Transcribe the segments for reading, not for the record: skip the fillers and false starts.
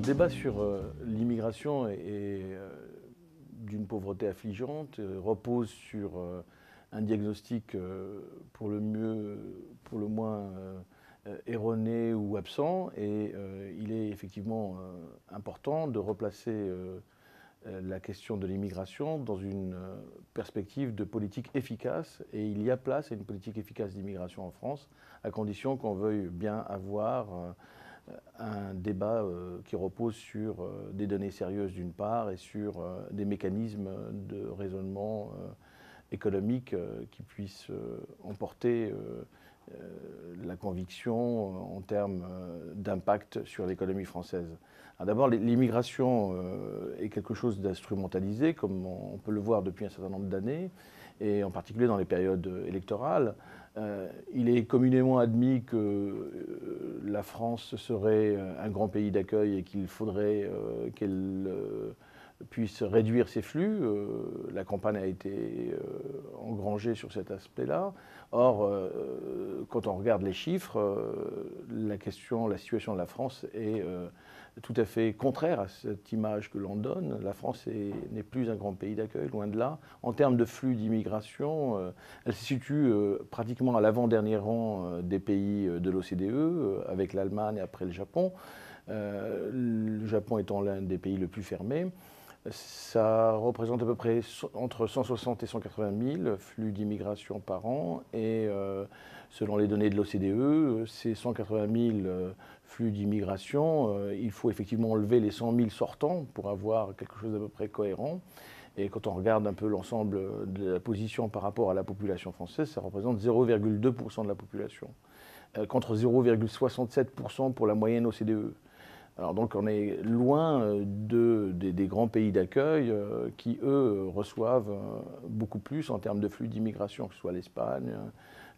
débat sur l'immigration d'une pauvreté affligeante repose sur un diagnostic pour le moins erroné ou absent, et il est effectivement important de replacer la question de l'immigration dans une perspective de politique efficace, et il y a place à une politique efficace d'immigration en France, à condition qu'on veuille bien avoir un débat qui repose sur des données sérieuses d'une part et sur des mécanismes de raisonnement économique qui puissent emporter la conviction en termes d'impact sur l'économie française. D'abord, l'immigration est quelque chose d'instrumentalisé, comme on peut le voir depuis un certain nombre d'années, et en particulier dans les périodes électorales. Il est communément admis que la France serait un grand pays d'accueil et qu'il faudrait qu'elle puisse réduire ses flux. La campagne a été engrangée sur cet aspect-là. Or, quand on regarde les chiffres, la situation de la France est tout à fait contraire à cette image que l'on donne. La France n'est plus un grand pays d'accueil, loin de là. En termes de flux d'immigration, elle se situe pratiquement à l'avant-dernier rang des pays de l'OCDE, avec l'Allemagne et après le Japon. Le Japon étant l'un des pays les plus fermés. Ça représente à peu près entre 160 et 180 000 flux d'immigration par an, et selon les données de l'OCDE, ces 180 000 flux d'immigration, il faut effectivement enlever les 100 000 sortants pour avoir quelque chose d'à peu près cohérent. Et quand on regarde un peu l'ensemble de la position par rapport à la population française, ça représente 0,2% de la population, contre 0,67% pour la moyenne OCDE. Alors donc on est loin des grands pays d'accueil qui, eux, reçoivent beaucoup plus en termes de flux d'immigration, que ce soit l'Espagne,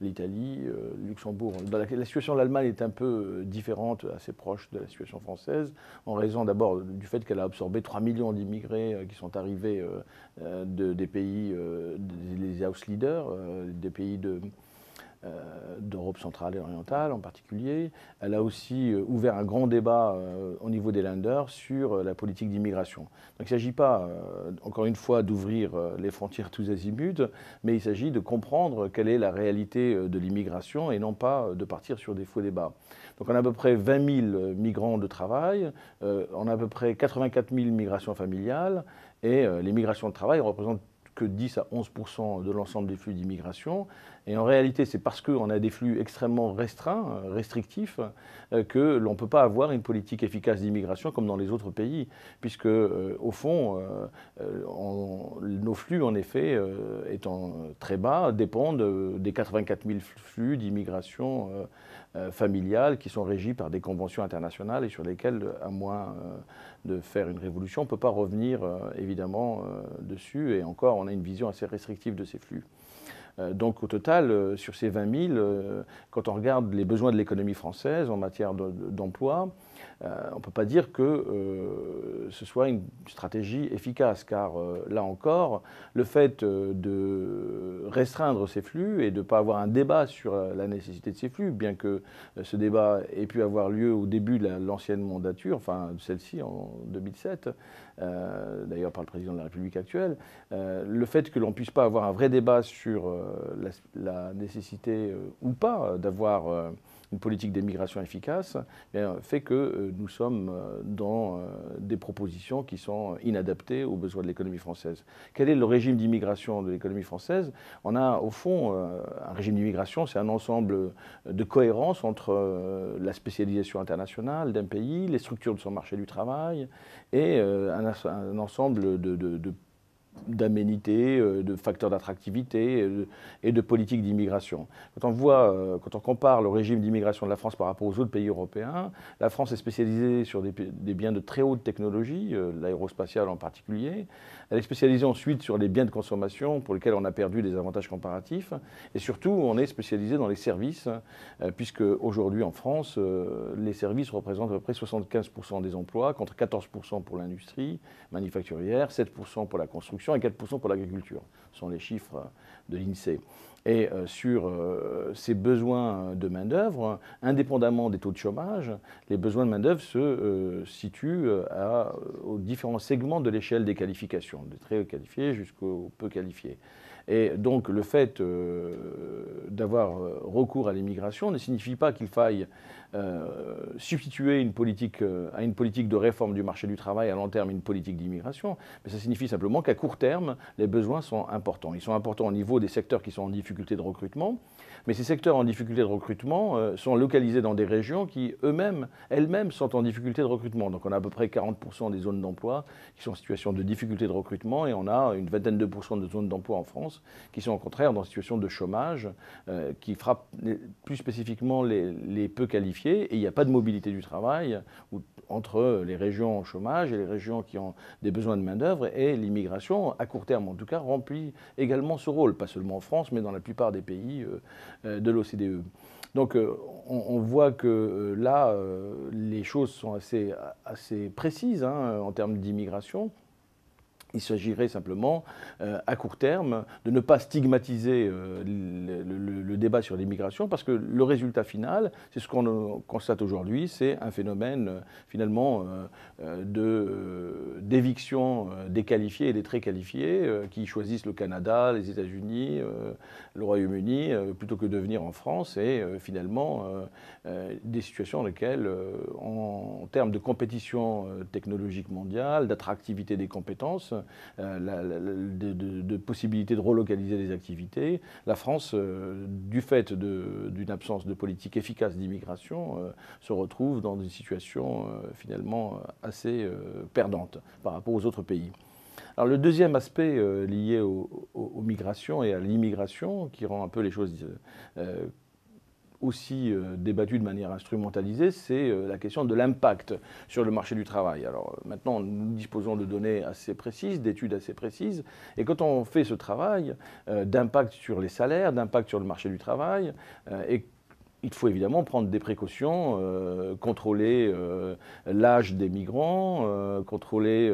l'Italie, le Luxembourg. La situation de l'Allemagne est un peu différente, assez proche de la situation française, en raison d'abord du fait qu'elle a absorbé 3 millions d'immigrés qui sont arrivés des pays, des house leaders, des pays d'Europe centrale et orientale en particulier. Elle a aussi ouvert un grand débat au niveau des Länder sur la politique d'immigration. Donc il ne s'agit pas, encore une fois, d'ouvrir les frontières tous azimuts, mais il s'agit de comprendre quelle est la réalité de l'immigration et non pas de partir sur des faux débats. Donc on a à peu près 20 000 migrants de travail, on a à peu près 84 000 migrations familiales, et les migrations de travail représentent que 10 à 11% de l'ensemble des flux d'immigration. Et en réalité, c'est parce qu'on a des flux extrêmement restreints, restrictifs, que l'on ne peut pas avoir une politique efficace d'immigration comme dans les autres pays, puisque, au fond, nos flux, en effet, étant très bas, dépendent des 84 000 flux d'immigration familiale qui sont régis par des conventions internationales et sur lesquelles, à moins de faire une révolution, on ne peut pas revenir, évidemment, dessus. Et encore, on a une vision assez restrictive de ces flux. Donc au total, sur ces 20 000, quand on regarde les besoins de l'économie française en matière d'emploi, on ne peut pas dire que ce soit une stratégie efficace, car là encore, le fait de restreindre ces flux et de ne pas avoir un débat sur la nécessité de ces flux, bien que ce débat ait pu avoir lieu au début de l'ancienne mandature, enfin celle-ci en 2007, d'ailleurs par le président de la République actuelle, le fait que l'on ne puisse pas avoir un vrai débat sur la nécessité ou pas d'avoir une politique d'immigration efficace, fait que nous sommes dans des propositions qui sont inadaptées aux besoins de l'économie française. Quel est le régime d'immigration de l'économie française? On a au fond un régime d'immigration, c'est un ensemble de cohérence entre la spécialisation internationale d'un pays, les structures de son marché du travail et un ensemble d'aménités, de facteurs d'attractivité et de politiques d'immigration. Quand on compare le régime d'immigration de la France par rapport aux autres pays européens, la France est spécialisée sur des biens de très haute technologie, l'aérospatiale en particulier. Elle est spécialisée ensuite sur les biens de consommation pour lesquels on a perdu des avantages comparatifs. Et surtout, on est spécialisé dans les services, puisque aujourd'hui en France, les services représentent à peu près 75% des emplois, contre 14% pour l'industrie manufacturière, 7% pour la construction l'immigration et 4% pour l'agriculture. Ce sont les chiffres de l'INSEE. Et sur ces besoins de main-d'œuvre, indépendamment des taux de chômage, les besoins de main-d'œuvre se situent aux différents segments de l'échelle des qualifications, des très qualifiés jusqu'aux peu qualifiés. Et donc le fait d'avoir recours à l'immigration ne signifie pas qu'il faille substituer à une politique de réforme du marché du travail à long terme une politique d'immigration, mais ça signifie simplement qu'à court terme, les besoins sont importants. Ils sont importants au niveau des secteurs qui sont en difficulté de recrutement, mais ces secteurs en difficulté de recrutement sont localisés dans des régions qui elles-mêmes sont en difficulté de recrutement. Donc on a à peu près 40% des zones d'emploi qui sont en situation de difficulté de recrutement et on a une vingtaine de pourcents de zones d'emploi en France qui sont au contraire dans une situation de chômage qui frappe plus spécifiquement les peu qualifiés. Et il n'y a pas de mobilité du travail entre les régions en chômage et les régions qui ont des besoins de main-d'œuvre. Et l'immigration, à court terme en tout cas, remplit également ce rôle, pas seulement en France, mais dans la plupart des pays de l'OCDE. Donc on voit que là, les choses sont assez précises en termes d'immigration. Il s'agirait simplement, à court terme, de ne pas stigmatiser le débat sur l'immigration, parce que le résultat final, c'est ce qu'on constate aujourd'hui, c'est un phénomène finalement d'éviction des qualifiés et des très qualifiés qui choisissent le Canada, les États-Unis, le Royaume-Uni, plutôt que de venir en France, et finalement des situations dans lesquelles, en termes de compétition technologique mondiale, d'attractivité des compétences, de possibilités de relocaliser des activités, la France, du fait d'une absence de politique efficace d'immigration, se retrouve dans une situation finalement assez perdante par rapport aux autres pays. Alors le deuxième aspect lié aux migrations et à l'immigration, qui rend un peu les choses aussi débattu de manière instrumentalisée, c'est la question de l'impact sur le marché du travail. Alors maintenant, nous disposons de données assez précises, d'études assez précises, et quand on fait ce travail d'impact sur les salaires, d'impact sur le marché du travail, il faut évidemment prendre des précautions, contrôler l'âge des migrants, contrôler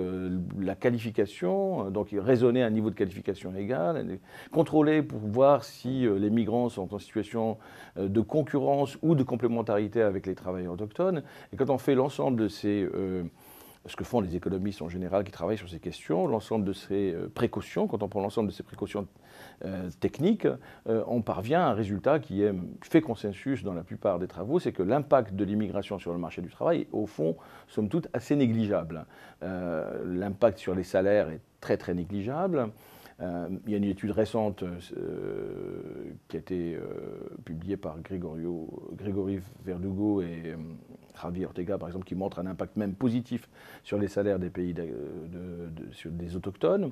la qualification, donc raisonner un niveau de qualification égal, contrôler pour voir si les migrants sont en situation de concurrence ou de complémentarité avec les travailleurs autochtones. Et quand on fait l'ensemble de ces ce que font les économistes en général qui travaillent sur ces questions, l'ensemble de ces précautions, quand on prend l'ensemble de ces précautions techniques, on parvient à un résultat qui fait consensus dans la plupart des travaux, c'est que l'impact de l'immigration sur le marché du travail est au fond, somme toute, assez négligeable. L'impact sur les salaires est très très négligeable. Il y a une étude récente qui a été publiée par Grégory Verdugo et Javier Ortega, par exemple, qui montre un impact même positif sur les salaires des pays des autochtones,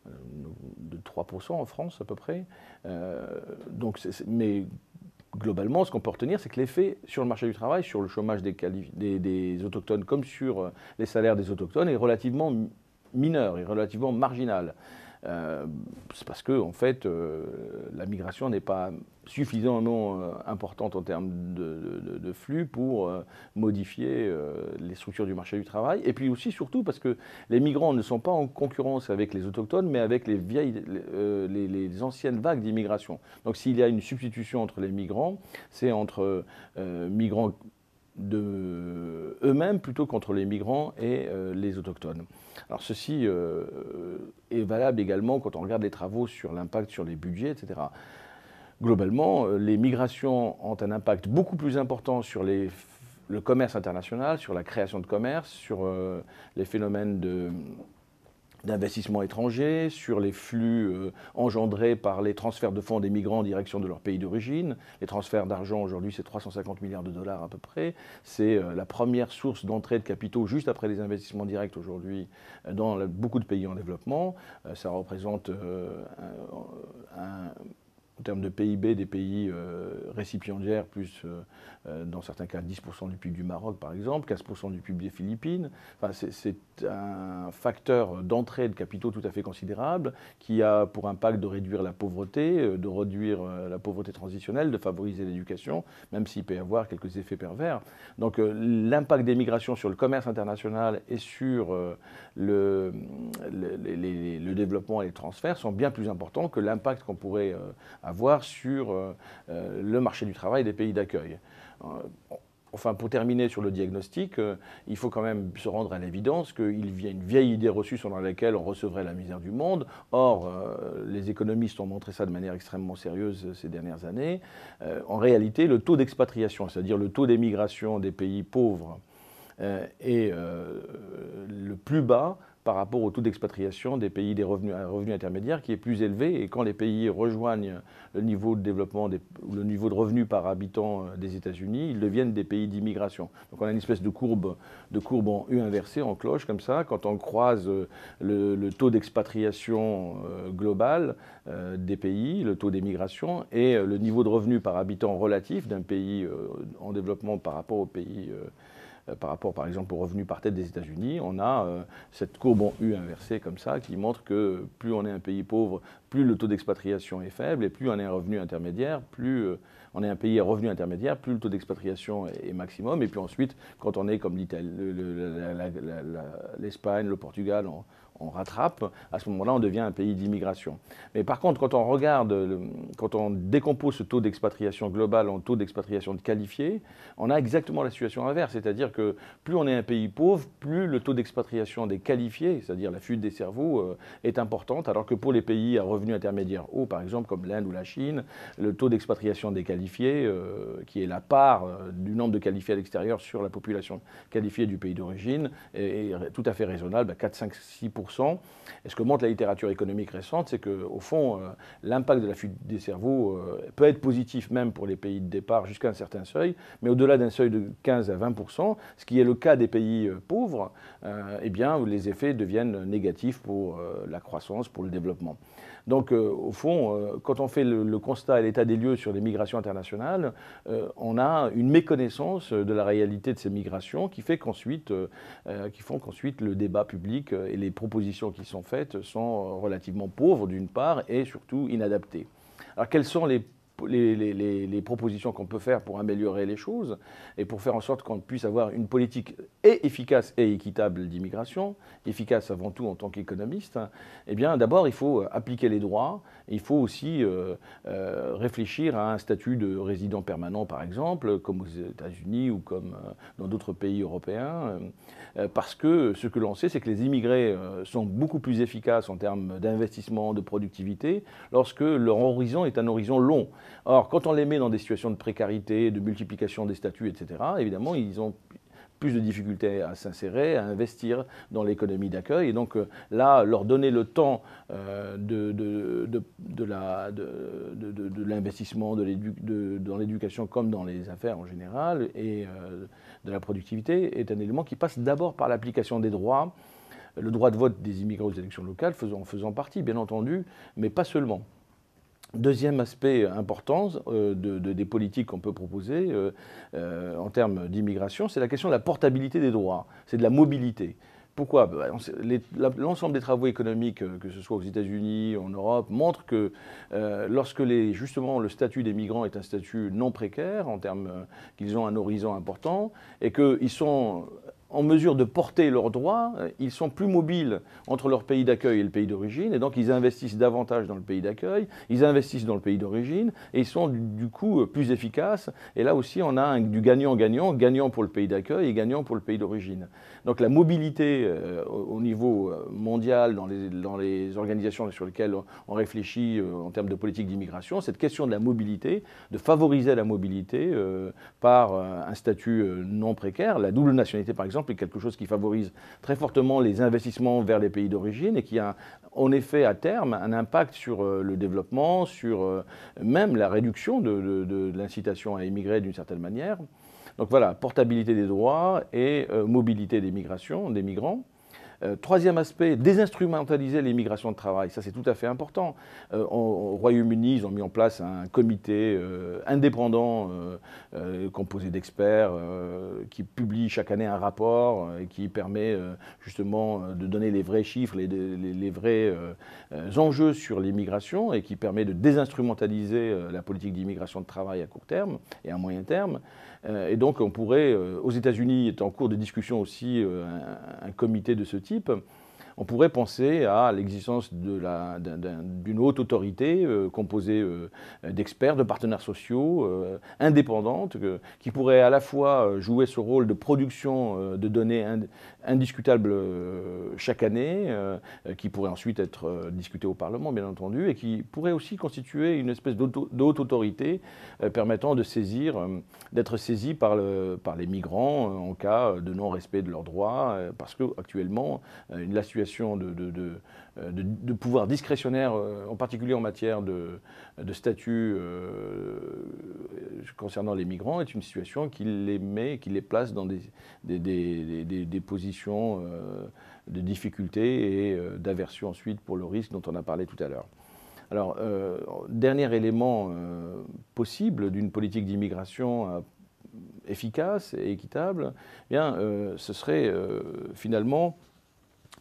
de 3% en France à peu près. Mais globalement, ce qu'on peut retenir, c'est que l'effet sur le marché du travail, sur le chômage des autochtones comme sur les salaires des autochtones est relativement mineur, est relativement marginal. C'est parce que, en fait, la migration n'est pas suffisamment importante en termes de flux pour modifier les structures du marché du travail. Et puis aussi, surtout, parce que les migrants ne sont pas en concurrence avec les autochtones, mais avec les anciennes vagues d'immigration. Donc s'il y a une substitution entre les migrants, c'est entre migrants eux-mêmes plutôt qu'entre les migrants et les autochtones. Alors ceci est valable également quand on regarde les travaux sur l'impact sur les budgets, etc. Globalement, les migrations ont un impact beaucoup plus important sur le commerce international, sur la création de commerce, sur les phénomènes d'investissement étranger, sur les flux engendrés par les transferts de fonds des migrants en direction de leur pays d'origine. Les transferts d'argent aujourd'hui, c'est 350 milliards de dollars à peu près. C'est la première source d'entrée de capitaux juste après les investissements directs aujourd'hui dans beaucoup de pays en développement. Ça représente en termes de PIB des pays récipiendaires, plus dans certains cas 10% du PIB du Maroc par exemple, 15% du PIB des Philippines. Enfin, c'est un facteur d'entrée de capitaux tout à fait considérable qui a pour impact de réduire la pauvreté, de réduire la pauvreté transitionnelle, de favoriser l'éducation, même s'il peut y avoir quelques effets pervers. Donc l'impact des migrations sur le commerce international et sur le développement et les transferts sont bien plus importants que l'impact qu'on pourrait avoir sur le marché du travail des pays d'accueil. Enfin, pour terminer sur le diagnostic, il faut quand même se rendre à l'évidence qu'il y a une vieille idée reçue selon laquelle on recevrait la misère du monde. Or, les économistes ont montré ça de manière extrêmement sérieuse ces dernières années. En réalité, le taux d'expatriation, c'est-à-dire le taux d'émigration des pays pauvres, est le plus bas par rapport au taux d'expatriation des pays des revenus intermédiaires, qui est plus élevé. Et quand les pays rejoignent le niveau de développement, ou le niveau de revenus par habitant des États-Unis, ils deviennent des pays d'immigration. Donc on a une espèce de courbe en U inversée, en cloche, comme ça. Quand on croise le taux d'expatriation global des pays, le taux d'émigration, et le niveau de revenus par habitant relatif d'un pays en développement par rapport au pays par rapport par exemple aux revenus par tête des États-Unis, on a cette courbe en U inversée comme ça qui montre que plus on est un pays pauvre, plus le taux d'expatriation est faible, et plus on est un revenu intermédiaire, plus on est un pays à revenu intermédiaire, plus le taux d'expatriation est maximum. Et puis ensuite, quand on est comme l'Espagne, le Portugal, on rattrape, à ce moment-là, on devient un pays d'immigration. Mais par contre, quand on regarde, quand on décompose ce taux d'expatriation global en taux d'expatriation de qualifiés, on a exactement la situation inverse. C'est-à-dire que plus on est un pays pauvre, plus le taux d'expatriation des qualifiés, c'est-à-dire la fuite des cerveaux, est importante, alors que pour les pays à revenus intermédiaires hauts, par exemple, comme l'Inde ou la Chine, le taux d'expatriation des qualifiés, qui est la part du nombre de qualifiés à l'extérieur sur la population qualifiée du pays d'origine, est tout à fait raisonnable, à 4, 5, 6%. Et ce que montre la littérature économique récente, c'est qu'au fond, l'impact de la fuite des cerveaux peut être positif même pour les pays de départ jusqu'à un certain seuil, mais au-delà d'un seuil de 15 à 20%, ce qui est le cas des pays pauvres, eh bien, les effets deviennent négatifs pour la croissance, pour le développement. Donc, au fond, quand on fait le constat et l'état des lieux sur les migrations internationales, on a une méconnaissance de la réalité de ces migrations qui font qu'ensuite le débat public et les propositions qui sont faites sont relativement pauvres d'une part et surtout inadaptées. Alors, quelles sont les propositions qu'on peut faire pour améliorer les choses et pour faire en sorte qu'on puisse avoir une politique efficace et équitable d'immigration, efficace avant tout en tant qu'économiste, eh bien d'abord il faut appliquer les droits, il faut aussi réfléchir à un statut de résident permanent par exemple, comme aux États-Unis ou comme dans d'autres pays européens, parce que ce que l'on sait c'est que les immigrés sont beaucoup plus efficaces en termes d'investissement, de productivité, lorsque leur horizon est un horizon long. Or, quand on les met dans des situations de précarité, de multiplication des statuts, etc., évidemment, ils ont plus de difficultés à s'insérer, à investir dans l'économie d'accueil. Et donc là, leur donner le temps de l'investissement dans l'éducation comme dans les affaires en général et de la productivité est un élément qui passe d'abord par l'application des droits, le droit de vote des immigrés aux élections locales en faisant partie, bien entendu, mais pas seulement. Deuxième aspect important des politiques qu'on peut proposer en termes d'immigration, c'est la question de la portabilité des droits, c'est de la mobilité. Pourquoi? L'ensemble des travaux économiques, que ce soit aux États-Unis, en Europe, montrent que lorsque justement le statut des migrants est un statut non précaire, en termes qu'ils ont un horizon important, et qu'ils sont en mesure de porter leurs droits, ils sont plus mobiles entre leur pays d'accueil et le pays d'origine, et donc ils investissent davantage dans le pays d'accueil, ils investissent dans le pays d'origine, et ils sont du coup plus efficaces. Et là aussi, on a du gagnant-gagnant, gagnant pour le pays d'accueil et gagnant pour le pays d'origine. Donc la mobilité au niveau mondial, dans les organisations sur lesquelles on réfléchit en termes de politique d'immigration, cette question de la mobilité, de favoriser la mobilité par un statut non précaire, la double nationalité par exemple, est quelque chose qui favorise très fortement les investissements vers les pays d'origine et qui a en effet à terme un impact sur le développement, sur même la réduction de l'incitation à émigrer d'une certaine manière. Donc voilà, portabilité des droits et mobilité des migrants. Troisième aspect, désinstrumentaliser les migrations de travail. Ça, c'est tout à fait important. Au Royaume-Uni, ils ont mis en place un comité indépendant composé d'experts qui publie chaque année un rapport et qui permet justement de donner les vrais chiffres, les vrais enjeux sur l'immigration et qui permet de désinstrumentaliser la politique d'immigration de travail à court terme et à moyen terme. Et donc on pourrait, aux États-Unis est en cours de discussion aussi un comité de ce type. On pourrait penser à l'existence d'une haute autorité composée d'experts, de partenaires sociaux, indépendantes, qui pourrait à la fois jouer ce rôle de production de données indiscutables chaque année, qui pourrait ensuite être discutée au Parlement, bien entendu, et qui pourrait aussi constituer une espèce d'haute autorité permettant d'être saisie par les migrants en cas de non-respect de leurs droits, parce qu'actuellement, la situation de pouvoir discrétionnaire, en particulier en matière de statut concernant les migrants, est une situation qui les place dans des positions de difficulté et d'aversion ensuite pour le risque dont on a parlé tout à l'heure. Alors, dernier élément possible d'une politique d'immigration efficace et équitable, eh bien, ce serait finalement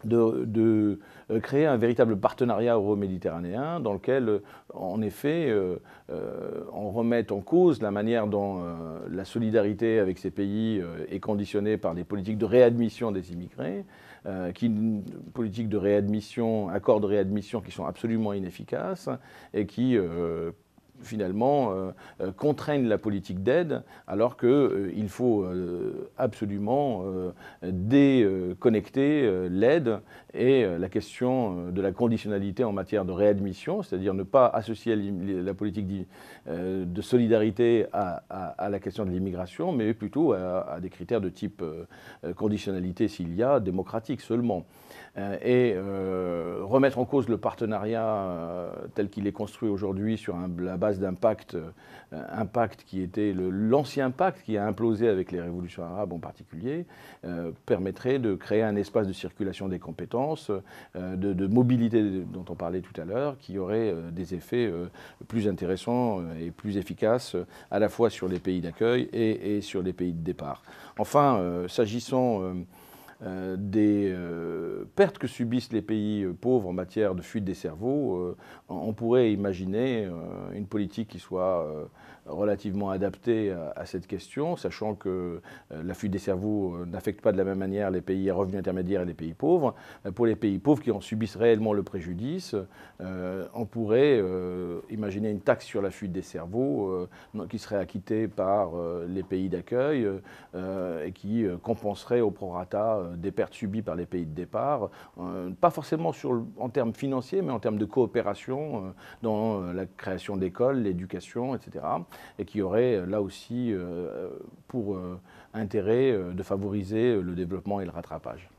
de créer un véritable partenariat euro-méditerranéen dans lequel, en effet, on remette en cause la manière dont la solidarité avec ces pays est conditionnée par des politiques de réadmission des immigrés, politiques de réadmission, accords de réadmission qui sont absolument inefficaces et qui finalement contraignent la politique d'aide alors qu'il faut absolument déconnecter l'aide et la question de la conditionnalité en matière de réadmission, c'est-à-dire ne pas associer la politique de solidarité à la question de l'immigration, mais plutôt à des critères de type conditionnalité, s'il y a, démocratique seulement. Et remettre en cause le partenariat tel qu'il est construit aujourd'hui sur la base d'un pacte qui était l'ancien pacte qui a implosé avec les révolutions arabes en particulier, permettrait de créer un espace de circulation des compétences, de mobilité dont on parlait tout à l'heure, qui aurait des effets plus intéressants et plus efficaces à la fois sur les pays d'accueil et sur les pays de départ. Enfin, s'agissant des pertes que subissent les pays pauvres en matière de fuite des cerveaux, on pourrait imaginer une politique qui soit relativement adaptée à cette question, sachant que la fuite des cerveaux n'affecte pas de la même manière les pays à revenus intermédiaires et les pays pauvres. Pour les pays pauvres qui en subissent réellement le préjudice, on pourrait imaginer une taxe sur la fuite des cerveaux qui serait acquittée par les pays d'accueil et qui compenserait au prorata des pertes subies par les pays de départ, pas forcément en termes financiers, mais en termes de coopération dans la création d'écoles, l'éducation, etc. Et qui aurait là aussi pour intérêt de favoriser le développement et le rattrapage.